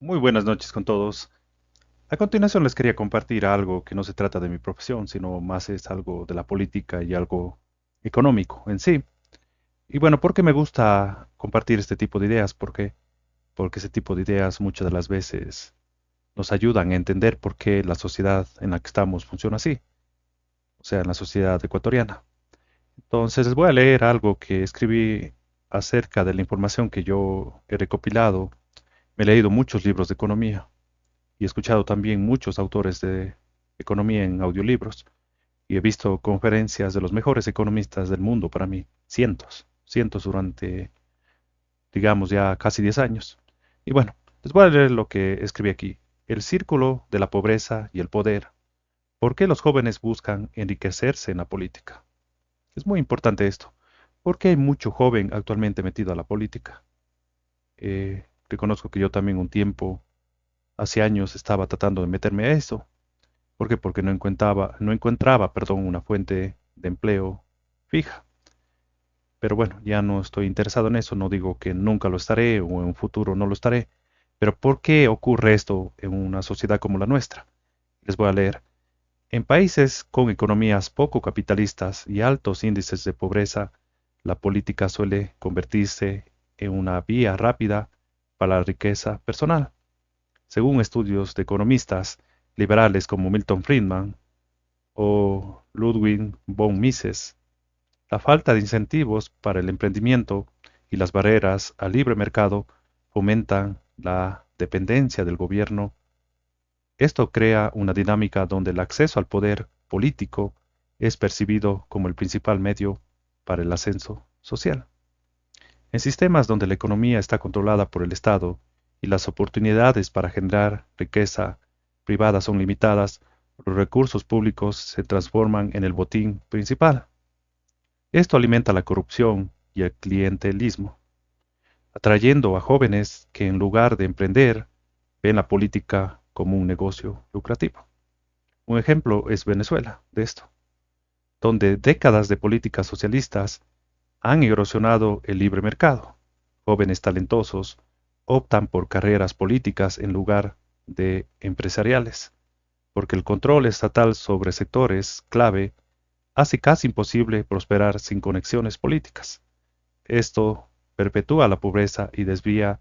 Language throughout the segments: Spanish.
Muy buenas noches con todos. A continuación les quería compartir algo que no se trata de mi profesión, sino más es algo de la política y algo económico en sí. Y bueno, ¿por qué me gusta compartir este tipo de ideas? ¿Por qué? Porque ese tipo de ideas muchas de las veces nos ayudan a entender por qué la sociedad en la que estamos funciona así, o sea, en la sociedad ecuatoriana. Entonces les voy a leer algo que escribí acerca de la información que yo he recopilado. Me he leído muchos libros de economía y he escuchado también muchos autores de economía en audiolibros y he visto conferencias de los mejores economistas del mundo para mí, cientos durante, digamos, ya casi 10 años. Y bueno, les voy a leer lo que escribí aquí. El círculo de la pobreza y el poder. ¿Por qué los jóvenes buscan enriquecerse en la política? Es muy importante esto. ¿Por qué hay mucho joven actualmente metido a la política? Reconozco que yo también un tiempo, hace años, estaba tratando de meterme a eso. ¿Por qué? Porque no encontraba, una fuente de empleo fija. Pero bueno, ya no estoy interesado en eso, no digo que nunca lo estaré o en un futuro no lo estaré. Pero ¿por qué ocurre esto en una sociedad como la nuestra? Les voy a leer. En países con economías poco capitalistas y altos índices de pobreza, la política suele convertirse en una vía rápida para la riqueza personal. Según estudios de economistas liberales como Milton Friedman, o Ludwig von Mises, la falta de incentivos para el emprendimiento y las barreras al libre mercado fomentan la dependencia del gobierno. Esto crea una dinámica donde el acceso al poder político es percibido como el principal medio para el ascenso social. En sistemas donde la economía está controlada por el Estado y las oportunidades para generar riqueza privada son limitadas, los recursos públicos se transforman en el botín principal. Esto alimenta la corrupción y el clientelismo, atrayendo a jóvenes que en lugar de emprender ven la política como un negocio lucrativo. Un ejemplo es Venezuela de esto, donde décadas de políticas socialistas han erosionado el libre mercado. Jóvenes talentosos optan por carreras políticas en lugar de empresariales, porque el control estatal sobre sectores clave hace casi imposible prosperar sin conexiones políticas. Esto perpetúa la pobreza y desvía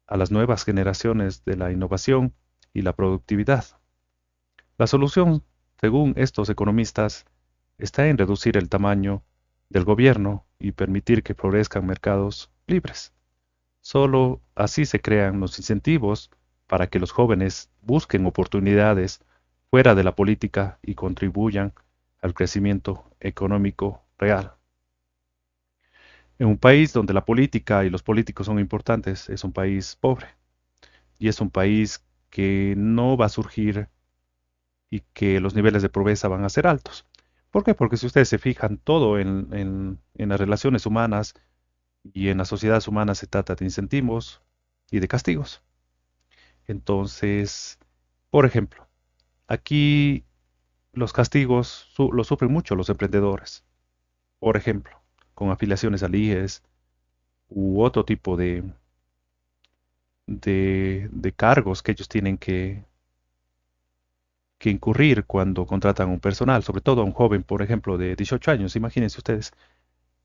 a las nuevas generaciones de la innovación y la productividad. La solución, según estos economistas, está en reducir el tamaño del gobierno y permitir que florezcan mercados libres. Solo así se crean los incentivos para que los jóvenes busquen oportunidades fuera de la política y contribuyan al crecimiento económico real. En un país donde la política y los políticos son importantes, es un país pobre y es un país que no va a surgir y que los niveles de pobreza van a ser altos. ¿Por qué? Porque si ustedes se fijan, todo en las relaciones humanas y en las sociedades humanas se trata de incentivos y de castigos. Entonces, por ejemplo, aquí los castigos los sufren mucho los emprendedores. Por ejemplo, con afiliaciones al IES u otro tipo de cargos que ellos tienen que incurrir cuando contratan un personal, sobre todo a un joven, por ejemplo, de 18 años. Imagínense ustedes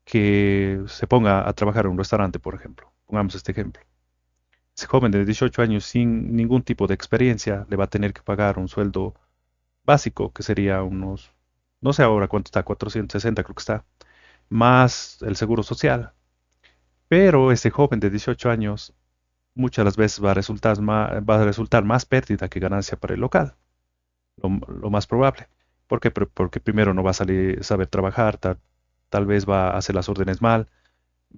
que se ponga a trabajar en un restaurante, por ejemplo. Pongamos este ejemplo. Ese joven de 18 años sin ningún tipo de experiencia le va a tener que pagar un sueldo básico, que sería unos, no sé ahora cuánto está, 460 creo que está, más el seguro social. Pero ese joven de 18 años muchas de las veces va a resultar más pérdida que ganancia para el local, lo más probable. ¿Por qué? Porque primero no va a saber trabajar, tal vez va a hacer las órdenes mal,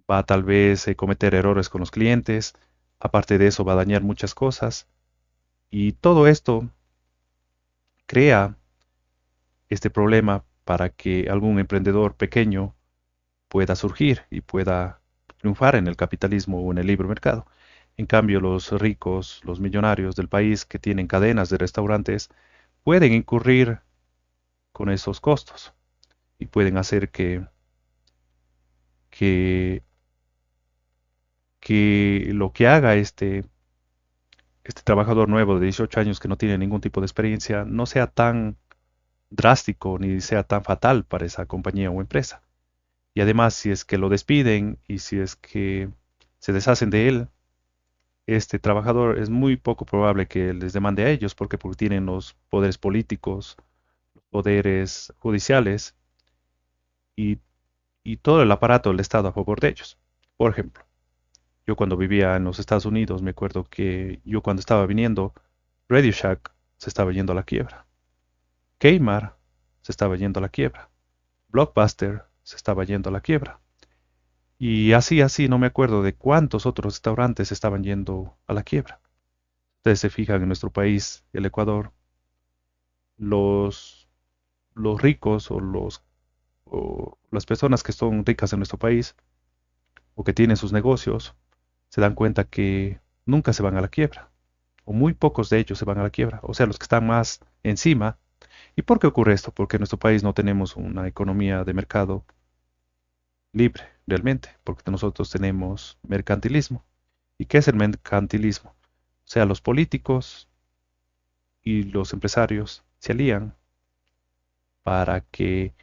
va a tal vez cometer errores con los clientes, aparte de eso va a dañar muchas cosas y todo esto crea este problema para que algún emprendedor pequeño pueda surgir y pueda triunfar en el capitalismo o en el libre mercado. En cambio, los ricos, los millonarios del país que tienen cadenas de restaurantes pueden incurrir con esos costos y pueden hacer que lo que haga este trabajador nuevo de 18 años que no tiene ningún tipo de experiencia no sea tan drástico ni sea tan fatal para esa compañía o empresa. Y además, si es que lo despiden y si es que se deshacen de él, este trabajador es muy poco probable que les demande a ellos porque tienen los poderes políticos, los poderes judiciales y, y todo el aparato del Estado a favor de ellos. Por ejemplo, yo cuando vivía en los Estados Unidos, me acuerdo que yo cuando estaba viniendo, Radio Shack se estaba yendo a la quiebra. Kmart se estaba yendo a la quiebra. Blockbuster se estaba yendo a la quiebra. Y así, no me acuerdo de cuántos otros restaurantes estaban yendo a la quiebra. Ustedes se fijan en nuestro país, el Ecuador, los, los ricos o las personas que son ricas en nuestro país o que tienen sus negocios, se dan cuenta que nunca se van a la quiebra, o muy pocos de ellos se van a la quiebra, o sea, los que están más encima. ¿Y por qué ocurre esto? Porque en nuestro país no tenemos una economía de mercado libre, realmente, porque nosotros tenemos mercantilismo. ¿Y qué es el mercantilismo? O sea, los políticos y los empresarios se alían para que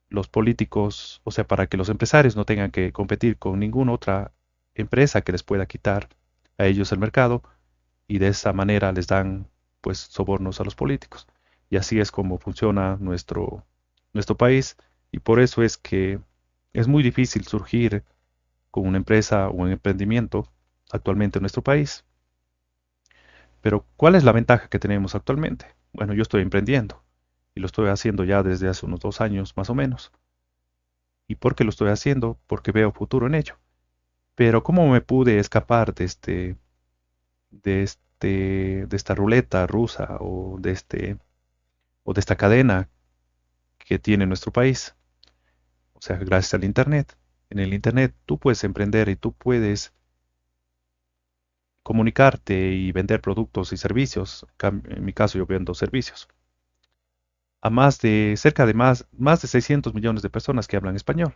los políticos, o sea, para que los empresarios no tengan que competir con ninguna otra empresa que les pueda quitar a ellos el mercado y de esa manera les dan pues sobornos a los políticos. Y así es como funciona nuestro país y por eso es que es muy difícil surgir con una empresa o un emprendimiento actualmente en nuestro país. Pero ¿cuál es la ventaja que tenemos actualmente? Bueno, yo estoy emprendiendo y lo estoy haciendo ya desde hace unos 2 años más o menos. ¿Y por qué lo estoy haciendo? Porque veo futuro en ello. Pero ¿cómo me pude escapar de esta ruleta rusa o de esta cadena que tiene nuestro país? O sea, gracias al Internet. En el Internet tú puedes emprender y tú puedes comunicarte y vender productos y servicios. En mi caso yo vendo servicios. A más de 600 millones de personas que hablan español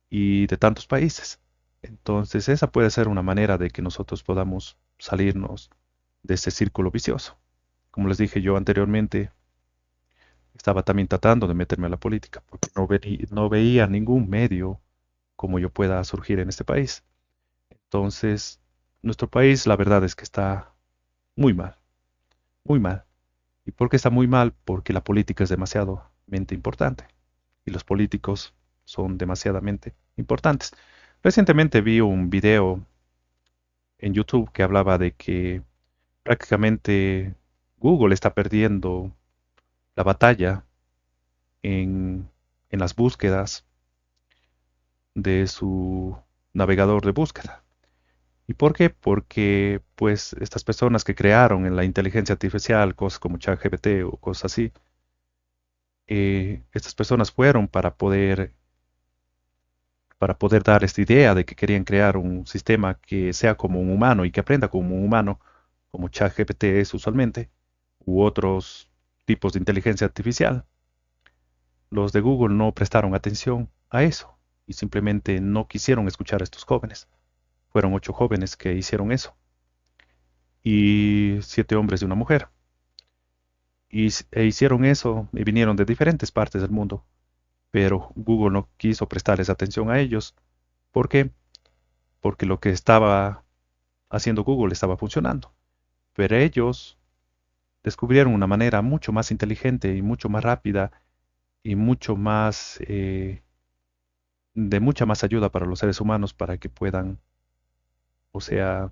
y de tantos países. Entonces, esa puede ser una manera de que nosotros podamos salirnos de ese círculo vicioso. Como les dije yo anteriormente, estaba también tratando de meterme a la política porque no veía ningún medio como yo pueda surgir en este país. Entonces, nuestro país, la verdad es que está muy mal, muy mal. ¿Y por qué está muy mal? Porque la política es demasiadamente importante y los políticos son demasiadamente importantes. Recientemente vi un video en YouTube que hablaba de que prácticamente Google está perdiendo la batalla en, en las búsquedas de su navegador de búsqueda. ¿Y por qué? Porque pues estas personas que crearon en la inteligencia artificial, cosas como ChatGPT o cosas así, estas personas fueron para poder dar esta idea de que querían crear un sistema que sea como un humano y que aprenda como un humano, como ChatGPT es usualmente, u otros tipos de inteligencia artificial. Los de Google no prestaron atención a eso y simplemente no quisieron escuchar a estos jóvenes. Fueron 8 jóvenes que hicieron eso y 7 hombres y una mujer. E hicieron eso y vinieron de diferentes partes del mundo, pero Google no quiso prestarles atención a ellos. ¿Por qué? Porque lo que estaba haciendo Google estaba funcionando. Pero ellos descubrieron una manera mucho más inteligente y mucho más rápida y mucho más, de mucha más ayuda para los seres humanos para que puedan, o sea,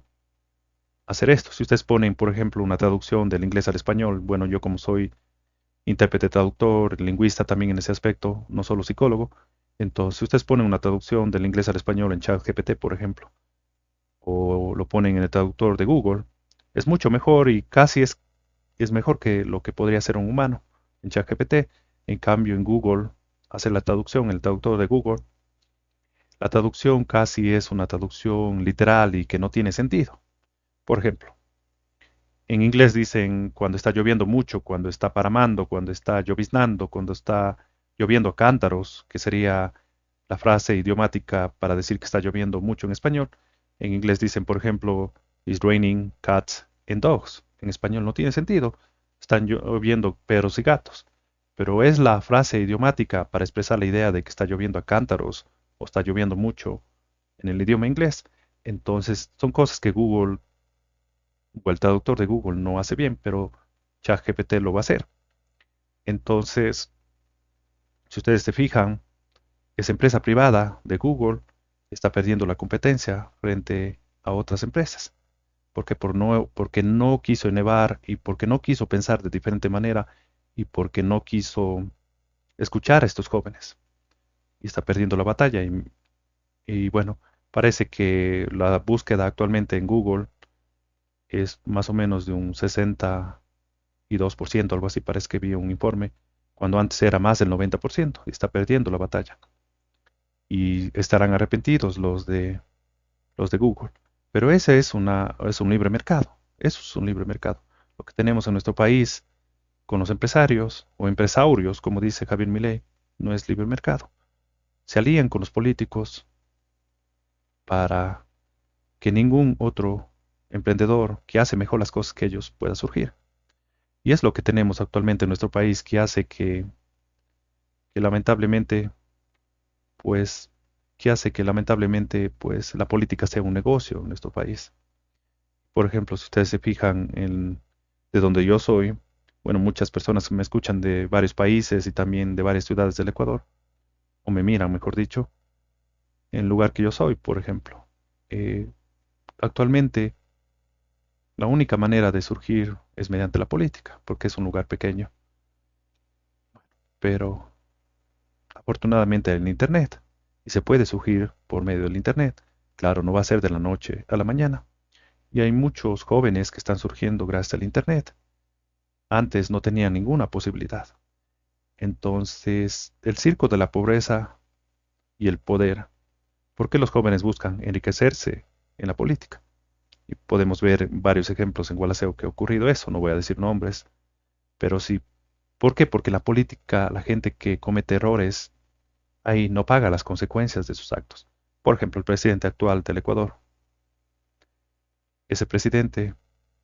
hacer esto. Si ustedes ponen, por ejemplo, una traducción del inglés al español, bueno, yo como soy intérprete traductor, lingüista también en ese aspecto, no solo psicólogo, entonces si ustedes ponen una traducción del inglés al español en ChatGPT, por ejemplo, o lo ponen en el traductor de Google, es mucho mejor y es mejor que lo que podría hacer un humano en ChatGPT. En cambio, en Google, hacer la traducción, en el traductor de Google, la traducción casi es una traducción literal y que no tiene sentido. Por ejemplo, en inglés dicen cuando está lloviendo mucho, cuando está paramando, cuando está lloviznando, cuando está lloviendo a cántaros, que sería la frase idiomática para decir que está lloviendo mucho en español. En inglés dicen, por ejemplo, it's raining cats en dogs. En español no tiene sentido. Están lloviendo perros y gatos. Pero es la frase idiomática para expresar la idea de que está lloviendo a cántaros o está lloviendo mucho en el idioma inglés. Entonces, son cosas que Google o el traductor de Google no hace bien, pero ChatGPT lo va a hacer. Entonces, si ustedes se fijan, esa empresa privada de Google está perdiendo la competencia frente a otras empresas. Porque no quiso innovar y porque no quiso pensar de diferente manera y porque no quiso escuchar a estos jóvenes. Y está perdiendo la batalla. Y bueno, parece que la búsqueda actualmente en Google es más o menos de un 62%, algo así parece que vi un informe, cuando antes era más del 90% y está perdiendo la batalla. Y estarán arrepentidos los de Google. Pero ese es un libre mercado. Eso es un libre mercado. Lo que tenemos en nuestro país con los empresarios o empresarios, como dice Javier Milei, no es libre mercado. Se alían con los políticos para que ningún otro emprendedor que hace mejor las cosas que ellos pueda surgir. Y es lo que tenemos actualmente en nuestro país que hace que lamentablemente, pues, la política sea un negocio en nuestro país. Por ejemplo, si ustedes se fijan de donde yo soy, bueno, muchas personas me escuchan de varios países y también de varias ciudades del Ecuador, o me miran, mejor dicho, en el lugar que yo soy, por ejemplo. Eh, Actualmente, la única manera de surgir es mediante la política, porque es un lugar pequeño, pero afortunadamente hay el Internet y se puede surgir por medio del Internet. Claro, no va a ser de la noche a la mañana. Y hay muchos jóvenes que están surgiendo gracias al Internet. Antes no tenían ninguna posibilidad. Entonces, el circo de la pobreza y el poder. ¿Por qué los jóvenes buscan enriquecerse en la política? Y podemos ver varios ejemplos en Gualaceo que ha ocurrido eso, no voy a decir nombres, pero sí. ¿Por qué? Porque la política, la gente que comete errores, ahí no paga las consecuencias de sus actos. Por ejemplo, el presidente actual del Ecuador. Ese presidente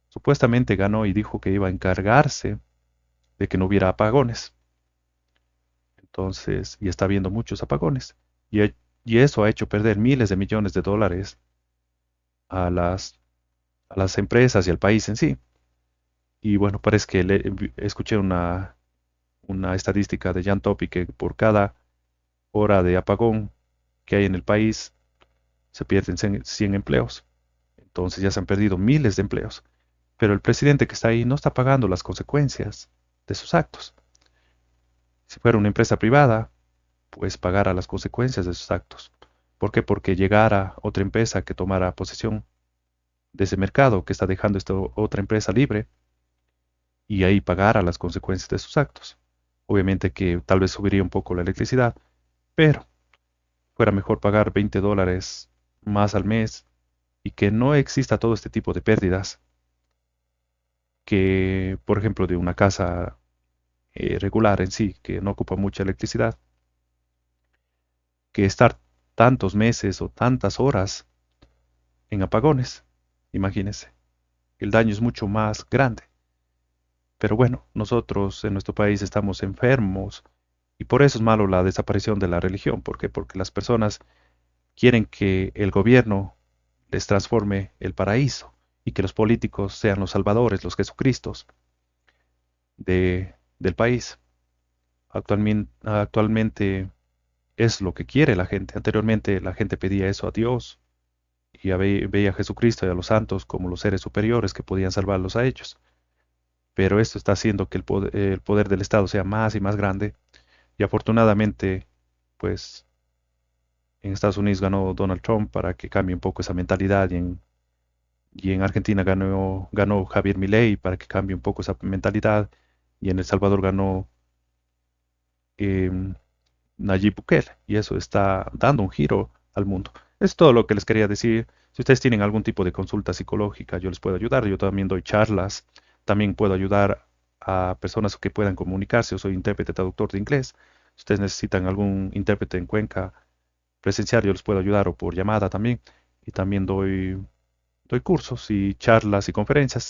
supuestamente ganó y dijo que iba a encargarse de que no hubiera apagones. Entonces, y está habiendo muchos apagones. Y eso ha hecho perder miles de millones de dólares a las empresas y al país en sí. Y bueno, parece que escuché una estadística de Jan Topi que por cada hora de apagón que hay en el país se pierden 100 empleos. Entonces ya se han perdido miles de empleos. Pero el presidente que está ahí no está pagando las consecuencias de sus actos. Si fuera una empresa privada, pues pagara las consecuencias de sus actos. ¿Por qué? Porque llegara otra empresa que tomara posesión de ese mercado que está dejando esta otra empresa libre y ahí pagara las consecuencias de sus actos. Obviamente que tal vez subiría un poco la electricidad, pero fuera mejor pagar $20 más al mes y que no exista todo este tipo de pérdidas que, por ejemplo, de una casa regular en sí, que no ocupa mucha electricidad, que estar tantos meses o tantas horas en apagones. Imagínense, el daño es mucho más grande. Pero bueno, nosotros en nuestro país estamos enfermos y por eso es malo la desaparición de la religión. ¿Por qué? Porque las personas quieren que el gobierno les transforme el paraíso y que los políticos sean los salvadores, los Jesucristos del país. Actualmente es lo que quiere la gente. Anteriormente la gente pedía eso a Dios y veía a Jesucristo y a los santos como los seres superiores que podían salvarlos a ellos. Pero esto está haciendo que el poder del Estado sea más y más grande. Y afortunadamente, pues en Estados Unidos ganó Donald Trump para que cambie un poco esa mentalidad y en Argentina ganó Javier Milei para que cambie un poco esa mentalidad y en El Salvador ganó em, Nayib Bukele y eso está dando un giro al mundo. Es todo lo que les quería decir. Si ustedes tienen algún tipo de consulta psicológica, yo les puedo ayudar. Yo también doy charlas. También puedo ayudar a personas que puedan comunicarse. Yo soy intérprete traductor de inglés. Si ustedes necesitan algún intérprete en Cuenca presencial, yo les puedo ayudar o por llamada también. Y también doy cursos y charlas y conferencias.